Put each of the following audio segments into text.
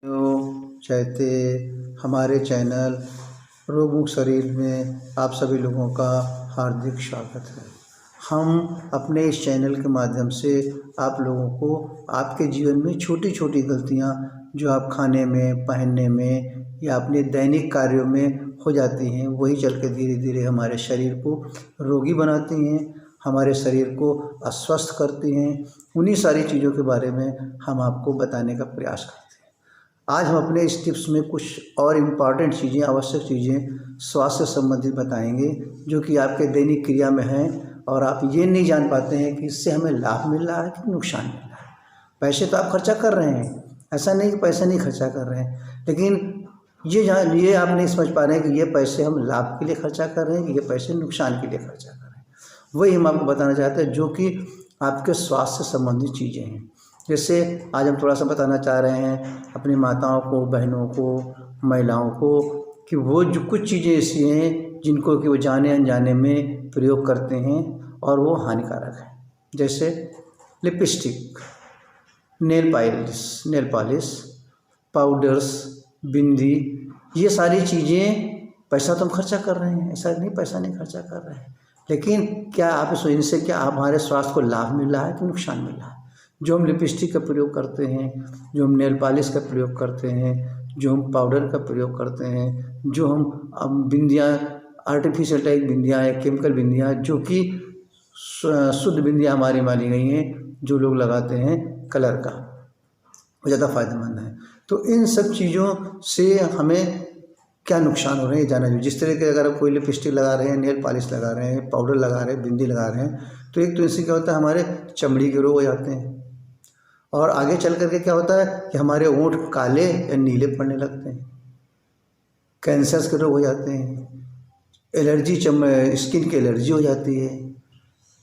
चाहते हमारे चैनल रोग मुक्त शरीर में आप सभी लोगों का हार्दिक स्वागत है। हम अपने इस चैनल के माध्यम से आप लोगों को आपके जीवन में छोटी छोटी गलतियां जो आप खाने में, पहनने में या अपने दैनिक कार्यों में हो जाती हैं, वही चल के धीरे धीरे हमारे शरीर को रोगी बनाती हैं, हमारे शरीर को अस्वस्थ करती हैं। उन्हीं सारी चीज़ों के बारे में हम आपको बताने का प्रयास करते हैं। आज हम अपने इस टिप्स में कुछ और इम्पॉर्टेंट चीज़ें, आवश्यक चीज़ें स्वास्थ्य से संबंधित बताएंगे जो कि आपके दैनिक क्रिया में हैं और आप ये नहीं जान पाते हैं कि इससे हमें लाभ मिल रहा है कि नुकसान मिल रहा है। पैसे तो आप खर्चा कर रहे हैं, ऐसा नहीं कि पैसे नहीं खर्चा कर रहे हैं, लेकिन ये आप नहीं समझ पा रहे हैं कि ये पैसे हम लाभ के लिए खर्चा कर रहे हैं कि ये पैसे नुकसान के लिए खर्चा कर रहे हैं। वही हम आपको बताना चाहते हैं जो कि आपके स्वास्थ्य से संबंधित चीज़ें हैं। जैसे आज हम थोड़ा सा बताना चाह रहे हैं अपनी माताओं को, बहनों को, महिलाओं को कि वो जो कुछ चीज़ें ऐसी हैं जिनको कि वो जाने अनजाने में प्रयोग करते हैं और वो हानिकारक है। जैसे लिपस्टिक, नेल पॉलिश, पाउडर्स, बिंदी, ये सारी चीज़ें पैसा तो हम खर्चा कर रहे हैं, ऐसा नहीं पैसा नहीं खर्चा कर रहे हैं, लेकिन क्या आप इनसे क्या हमारे स्वास्थ्य को लाभ मिल रहा है कि नुकसान मिल रहा है। जो हम लिपस्टिक का प्रयोग करते हैं, जो हम नेल पॉलिश का प्रयोग करते हैं, जो हम पाउडर का प्रयोग करते हैं, जो हम बिंदियाँ, आर्टिफिशियल टाइप बिंदियाँ या केमिकल बिंदियाँ जो कि शुद्ध बिंदियाँ हमारी मानी गई हैं, जो लोग लगाते हैं कलर का, वो ज़्यादा फायदेमंद है। तो इन सब चीज़ों से हमें क्या नुकसान हो रहे हैं जाना चाहिए। जिस तरह के अगर आप कोई लिपस्टिक लगा रहे हैं, नेल पॉलिश लगा रहे हैं, पाउडर लगा रहे हैं, बिंदी लगा रहे हैं, तो एक तो इससे क्या होता है हमारे चमड़ी के रोग हो जाते हैं और आगे चल करके क्या होता है कि हमारे होंठ काले या नीले पड़ने लगते हैं, कैंसर के रोग हो जाते हैं, एलर्जी, स्किन की एलर्जी हो जाती है।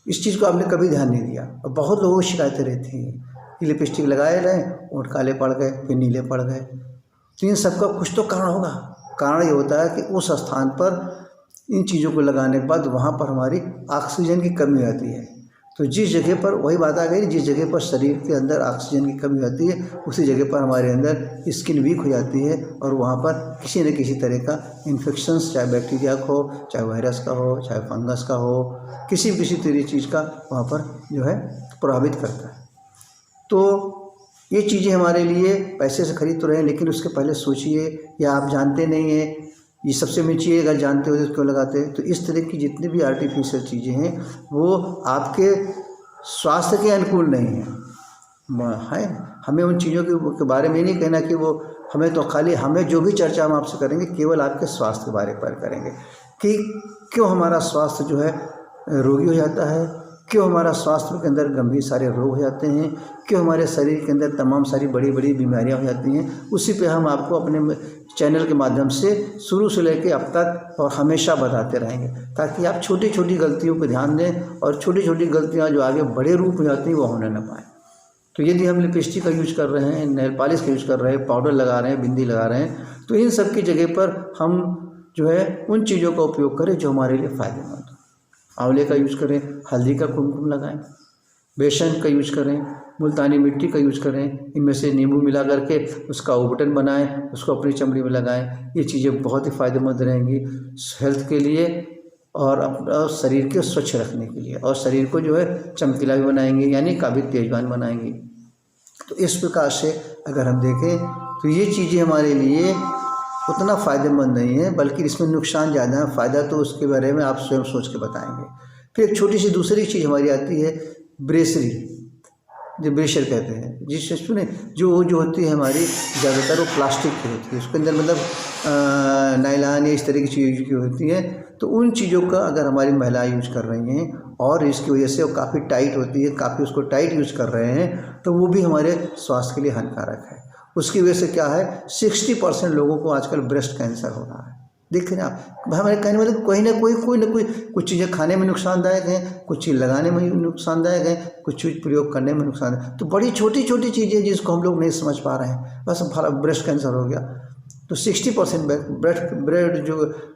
इस चीज़ को आपने कभी ध्यान नहीं दिया और बहुत लोगों को शिकायतें रहती हैं कि लिपस्टिक लगाए रहे, होंठ काले पड़ गए, फिर नीले पड़ गए। तो इन सबका कुछ तो कारण होगा। कारण ये होता है कि उस स्थान पर इन चीज़ों को लगाने के बाद वहाँ पर हमारी ऑक्सीजन की कमी आती है। तो जिस जगह पर, वही बात आ गई, जिस जगह पर शरीर के अंदर ऑक्सीजन की कमी आती है उसी जगह पर हमारे अंदर स्किन वीक हो जाती है और वहाँ पर किसी न किसी तरह का इन्फेक्शंस, चाहे बैक्टीरिया का हो, चाहे वायरस का हो, चाहे फंगस का हो, किसी तरह चीज़ का वहाँ पर जो है प्रभावित करता है। तो ये चीज़ें हमारे लिए पैसे से खरीद तो रहे हैं, लेकिन उसके पहले सोचिए, या आप जानते नहीं हैं, ये सबसे बड़ी चीज़ अगर जानते हो तो क्यों लगाते हैं। तो इस तरह की जितनी भी आर्टिफिशियल चीज़ें हैं वो आपके स्वास्थ्य के अनुकूल नहीं है। हमें उन चीज़ों के बारे में नहीं कहना कि वो हमें, तो खाली हमें जो भी चर्चा हम आपसे करेंगे केवल आपके स्वास्थ्य के बारे पर करेंगे कि क्यों हमारा स्वास्थ्य जो है रोगी हो जाता है, क्यों हमारा स्वास्थ्य के अंदर गंभीर सारे रोग हो जाते हैं, क्यों हमारे शरीर के अंदर तमाम सारी बड़ी बड़ी बीमारियां हो जाती हैं। उसी पे हम आपको अपने चैनल के माध्यम से शुरू से लेकर अब तक और हमेशा बताते रहेंगे, ताकि आप छोटी छोटी गलतियों पर ध्यान दें और छोटी छोटी गलतियां जो आगे बड़े रूप में जाती हैं वो होने न पाए। तो यदि हम लिपस्टिक का यूज कर रहे हैं, नेल पॉलिश का यूज कर रहे हैं, पाउडर लगा रहे हैं, बिंदी लगा रहे हैं, तो इन सब की जगह पर हम जो है उन चीज़ों का उपयोग करें जो हमारे लिए फ़ायदेमंद हो। आंवले का यूज़ करें, हल्दी का कुमकुम लगाएं, बेसन का यूज़ करें, मुल्तानी मिट्टी का यूज़ करें, इनमें से नींबू मिला करके उसका उबटन बनाएं, उसको अपनी चमड़ी में लगाएं। ये चीज़ें बहुत ही फ़ायदेमंद रहेंगी हेल्थ के लिए और अपना शरीर के स्वच्छ रखने के लिए, और शरीर को जो है चमकीला भी बनाएंगे, यानी काबिल तेजवान बनाएंगी। तो इस प्रकार से अगर हम देखें तो ये चीज़ें हमारे लिए उतना फ़ायदेमंद नहीं है, बल्कि इसमें नुकसान ज़्यादा है। फ़ायदा तो उसके बारे में आप स्वयं सोच के बताएंगे। फिर एक छोटी सी दूसरी चीज़ हमारी आती है ब्रेसरी, जो ब्रेशर कहते हैं, जिस सुने जो होती है हमारी, ज़्यादातर वो प्लास्टिक की होती है, उसके अंदर मतलब नायलॉन या इस तरह की चीज़ की होती है। तो उन चीज़ों का अगर हमारी महिलाएं यूज कर रही हैं और इसकी वजह से वो काफ़ी टाइट होती है, काफ़ी उसको टाइट यूज कर रहे हैं, तो वो भी हमारे स्वास्थ्य के लिए हानिकारक है। उसकी वजह से क्या है, 60% लोगों को आजकल ब्रेस्ट कैंसर हो रहा है। देख रहे हैं आप, हमारे कहने मतलब कोई ना कोई कुछ चीज़ें खाने में नुकसानदायक हैं, कुछ चीज़ लगाने में नुकसानदायक है, कुछ चीज़ प्रयोग करने में नुकसान है। तो बड़ी छोटी छोटी चीज़ें जिसको हम लोग नहीं समझ पा रहे हैं, बस ब्रेस्ट कैंसर हो गया। तो 60%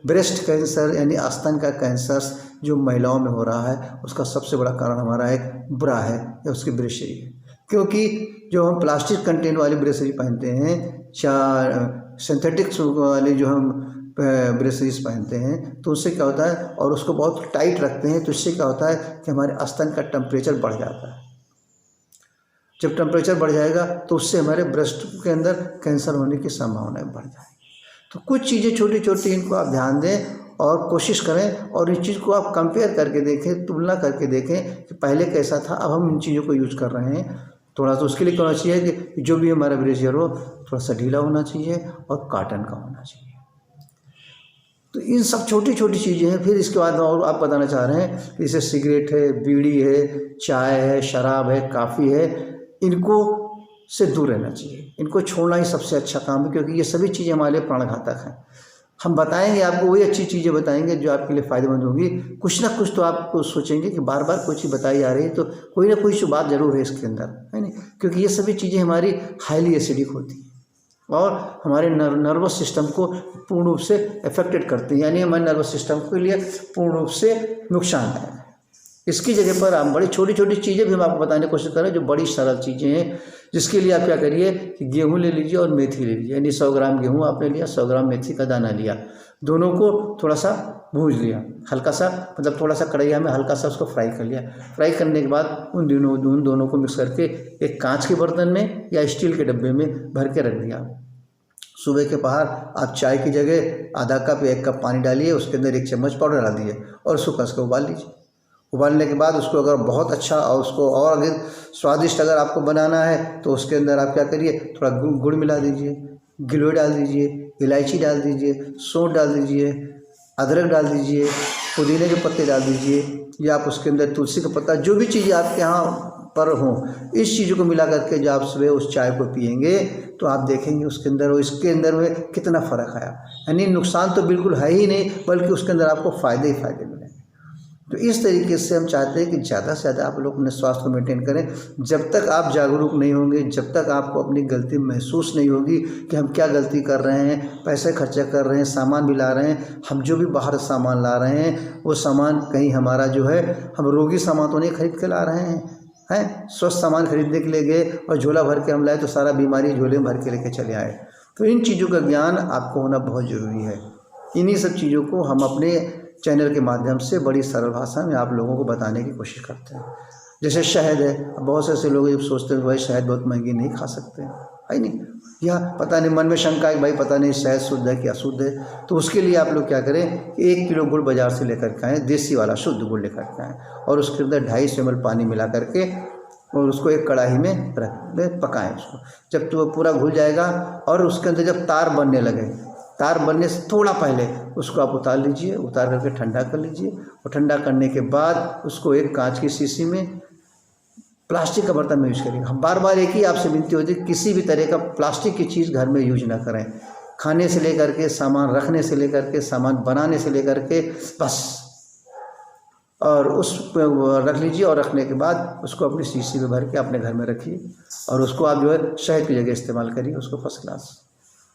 ब्रेस्ट कैंसर यानी स्तन का कैंसर जो महिलाओं में हो रहा है, उसका सबसे बड़ा कारण हमारा एक ब्रा है या उसकी ब्रेसरी है। क्योंकि जो हम प्लास्टिक कंटेंट वाली ब्रेसरी पहनते हैं, सिंथेटिक्स वाले जो हम ब्रेसलेट्स पहनते हैं तो उससे क्या होता है, और उसको बहुत टाइट रखते हैं तो इससे क्या होता है कि हमारे स्तन का टेम्परेचर बढ़ जाता है। जब टेम्परेचर बढ़ जाएगा तो उससे हमारे ब्रेस्ट के अंदर कैंसर होने की संभावनाएं बढ़ जाएगी। तो कुछ चीज़ें छोटी छोटी इनको आप ध्यान दें और कोशिश करें, और इस चीज़ को आप कंपेयर करके देखें, तुलना करके देखें कि पहले कैसा था, अब हम इन चीज़ों को यूज़ कर रहे हैं। थोड़ा सा उसके लिए क्या होना चाहिए कि जो भी हमारा ब्रेसियर हो थोड़ा सा ढीला होना चाहिए और कॉटन का होना चाहिए। तो इन सब छोटी छोटी चीज़ें हैं। फिर इसके बाद और आप बताना चाह रहे हैं कि जैसे सिगरेट है, बीड़ी है, चाय है, शराब है, काफ़ी है, इनको से दूर रहना चाहिए। इनको छोड़ना ही सबसे अच्छा काम है, क्योंकि ये सभी चीज़ें हमारे लिए प्राणघातक हैं। हम बताएंगे आपको वही अच्छी चीज़ें बताएंगे जो आपके लिए फ़ायदेमंद होगी। कुछ ना कुछ तो आपको सोचेंगे कि बार बार कोई चीज़ बताई जा रही है तो कोई ना कोई तो बात ज़रूर है इसके अंदर, है नहीं, क्योंकि ये सभी चीज़ें हमारी हाईली एसिडिक होती हैं और हमारे नर्वस सिस्टम को पूर्ण रूप से अफेक्टेड करती हैं, यानी हमारे नर्वस सिस्टम के लिए पूर्ण रूप से नुकसानदायक है। इसकी जगह पर हम बड़ी छोटी छोटी चीज़ें भी हम आपको बताने की कोशिश करें जो बड़ी सरल चीज़ें हैं, जिसके लिए आप क्या करिए कि गेहूं ले लीजिए और मेथी ले लीजिए। यानी 100 ग्राम गेहूं आपने लिया, 100 ग्राम मेथी का दाना लिया, दोनों को थोड़ा सा भूज लिया, हल्का सा, मतलब थोड़ा सा कढ़ैया में हल्का सा उसको फ्राई कर लिया। फ्राई करने के बाद उन दोनों को मिक्स करके एक कांच के बर्तन में या स्टील के डब्बे में भर के रख दिया। सुबह के पहर आप चाय की जगह आधा कप या 1 कप पानी डालिए, उसके अंदर 1 चम्मच पाउडर डाल दिए और उसको कस के उबाल लीजिए। उबालने के बाद उसको अगर बहुत अच्छा और उसको और अगर स्वादिष्ट अगर आपको बनाना है तो उसके अंदर आप क्या करिए, थोड़ा गुड़ मिला दीजिए, गिलोय डाल दीजिए, इलायची डाल दीजिए, सौंठ डाल दीजिए, अदरक डाल दीजिए, पुदीने के पत्ते डाल दीजिए, या आप उसके अंदर तुलसी का पत्ता, जो भी चीज़ें आपके यहाँ पर हों, इस चीज़ों को मिला करके जब आप सुबह उस चाय को पिएंगे तो आप देखेंगे उसके अंदर और इसके अंदर में कितना फ़र्क आया। यानी नुकसान तो बिल्कुल है ही नहीं, बल्कि उसके अंदर आपको फ़ायदे ही फ़ायदे मिलेंगे। तो इस तरीके से हम चाहते हैं कि ज़्यादा से ज़्यादा आप लोग अपने स्वास्थ्य को मेंटेन करें। जब तक आप जागरूक नहीं होंगे, जब तक आपको अपनी गलती महसूस नहीं होगी कि हम क्या गलती कर रहे हैं, पैसे खर्चा कर रहे हैं, सामान भी ला रहे हैं, हम जो भी बाहर सामान ला रहे हैं वो सामान कहीं हमारा जो है, हम रोगी सामान तो नहीं खरीद के ला रहे हैं स्वस्थ सामान खरीदने के लिए गए और झोला भर के हम लाए तो सारा बीमारी झोले में भर के लेके चले आए। तो इन चीज़ों का ज्ञान आपको होना बहुत ज़रूरी है। इन्हीं सब चीज़ों को हम अपने चैनल के माध्यम से बड़ी सरल भाषा में आप लोगों को बताने की कोशिश करते हैं। जैसे शहद है, बहुत से ऐसे लोग जब सोचते हैं भाई शहद बहुत महंगी नहीं खा सकते हैं, है नहीं, या पता नहीं मन में शंका है भाई पता नहीं शहद शुद्ध है कि अशुद्ध है, तो उसके लिए आप लोग क्या करें, 1 किलो गुड़ बाज़ार से लेकर के आएँ, देसी वाला शुद्ध गुड़ लेकर के आएँ और उसके अंदर 250 ml पानी मिला करके और उसको एक कढ़ाई में पकाएँ। उसको जब तो पूरा घुल जाएगा और उसके अंदर जब तार बनने लगे, तार बनने से थोड़ा पहले उसको आप उतार लीजिए, उतार करके ठंडा कर लीजिए और ठंडा करने के बाद उसको एक कांच की शीशी में, प्लास्टिक का बर्तन में यूज करिए। हम बार बार एक ही आपसे विनती होती है, किसी भी तरह का प्लास्टिक की चीज़ घर में यूज ना करें। खाने से लेकर के, सामान रखने से लेकर के, सामान बनाने से लेकर के, बस, और उस रख लीजिए और रखने के बाद उसको अपनी शीशी में भर के अपने घर में रखिए और उसको आप जो है शहद की जगह इस्तेमाल करिए, उसको फर्स्ट क्लास।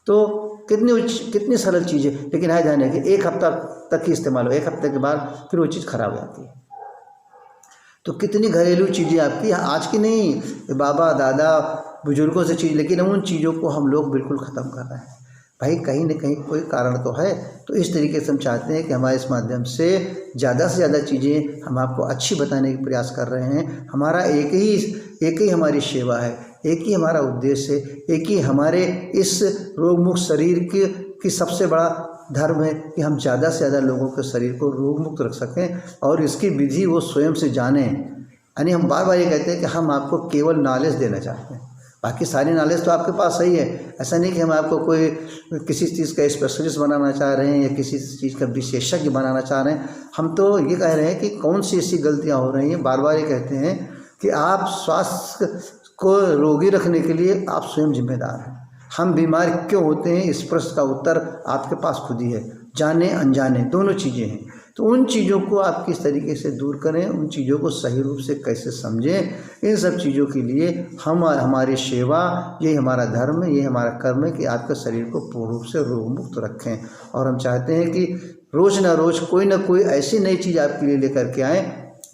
तो कितनी सरल चीज़ है, लेकिन है ध्यान है कि 1 हफ्ता तक ही इस्तेमाल हो, 1 हफ्ते के बाद फिर वो चीज़ खराब हो जाती है। तो कितनी घरेलू चीज़ें आपकी आज की नहीं, बाबा दादा बुजुर्गों से चीज़, लेकिन उन चीज़ों को हम लोग बिल्कुल ख़त्म कर रहे हैं। भाई कहीं न कहीं कोई कारण तो है। तो इस तरीके से हम चाहते हैं कि हमारे इस माध्यम से ज़्यादा चीज़ें हम आपको अच्छी बताने की प्रयास कर रहे हैं। हमारा एक ही हमारी सेवा है, एक ही हमारा उद्देश्य है, एक ही हमारे इस रोग मुक्त शरीर की सबसे बड़ा धर्म है कि हम ज़्यादा से ज़्यादा लोगों के शरीर को रोग मुक्त रख सकें और इसकी विधि वो स्वयं से जानें। यानी हम बार बार ये कहते हैं कि हम आपको केवल नॉलेज देना चाहते हैं, बाकी सारी नॉलेज तो आपके पास सही है। ऐसा नहीं कि हम आपको कोई किसी चीज़ का स्पेशलिस्ट बनाना चाह रहे हैं या किसी चीज़ का विशेषज्ञ बनाना चाह रहे हैं। हम तो ये कह रहे हैं कि कौन सी ऐसी गलतियाँ हो रही हैं। बार बार ये कहते हैं कि आप स्वास्थ्य को रोगी रखने के लिए आप स्वयं जिम्मेदार हैं। हम बीमार क्यों होते हैं, इस प्रश्न का उत्तर आपके पास खुद ही है। जाने अनजाने दोनों चीज़ें हैं। तो उन चीज़ों को आप किस तरीके से दूर करें, उन चीज़ों को सही रूप से कैसे समझें, इन सब चीज़ों के लिए हमारी सेवा, ये हमारा धर्म है, ये हमारा कर्म है कि आपके शरीर को पूर्ण रूप से रोग मुक्त रखें। और हम चाहते हैं कि रोज़ ना रोज़ कोई ना कोई ऐसी नई चीज़ आपके लिए लेकर के आएँ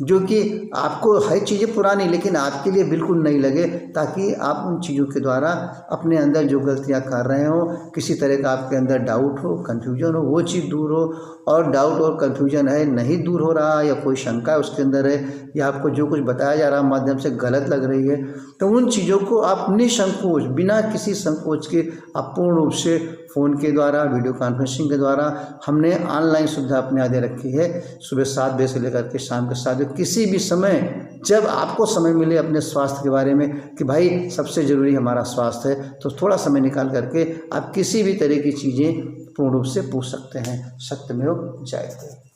जो कि आपको है चीज़ें पुरानी लेकिन आपके लिए बिल्कुल नहीं लगे, ताकि आप उन चीज़ों के द्वारा अपने अंदर जो गलतियां कर रहे हो, किसी तरह का आपके अंदर डाउट हो, कन्फ्यूजन हो, वो चीज़ दूर हो। और डाउट और कन्फ्यूजन है नहीं दूर हो रहा, या कोई शंका उसके अंदर है, या आपको जो कुछ बताया जा रहा माध्यम से गलत लग रही है, तो उन चीज़ों को आप निसंकोच, बिना किसी संकोच के आप पूर्ण रूप से फ़ोन के द्वारा, वीडियो कॉन्फ्रेंसिंग के द्वारा, हमने ऑनलाइन सुविधा अपने आगे रखी है। सुबह 7 बजे से लेकर के शाम के 7 बजे, किसी भी समय जब आपको समय मिले अपने स्वास्थ्य के बारे में, कि भाई सबसे ज़रूरी हमारा स्वास्थ्य है, तो थोड़ा समय निकाल करके आप किसी भी तरह की चीज़ें पूर्ण रूप से पूछ सकते हैं। सत्यमेव जयते।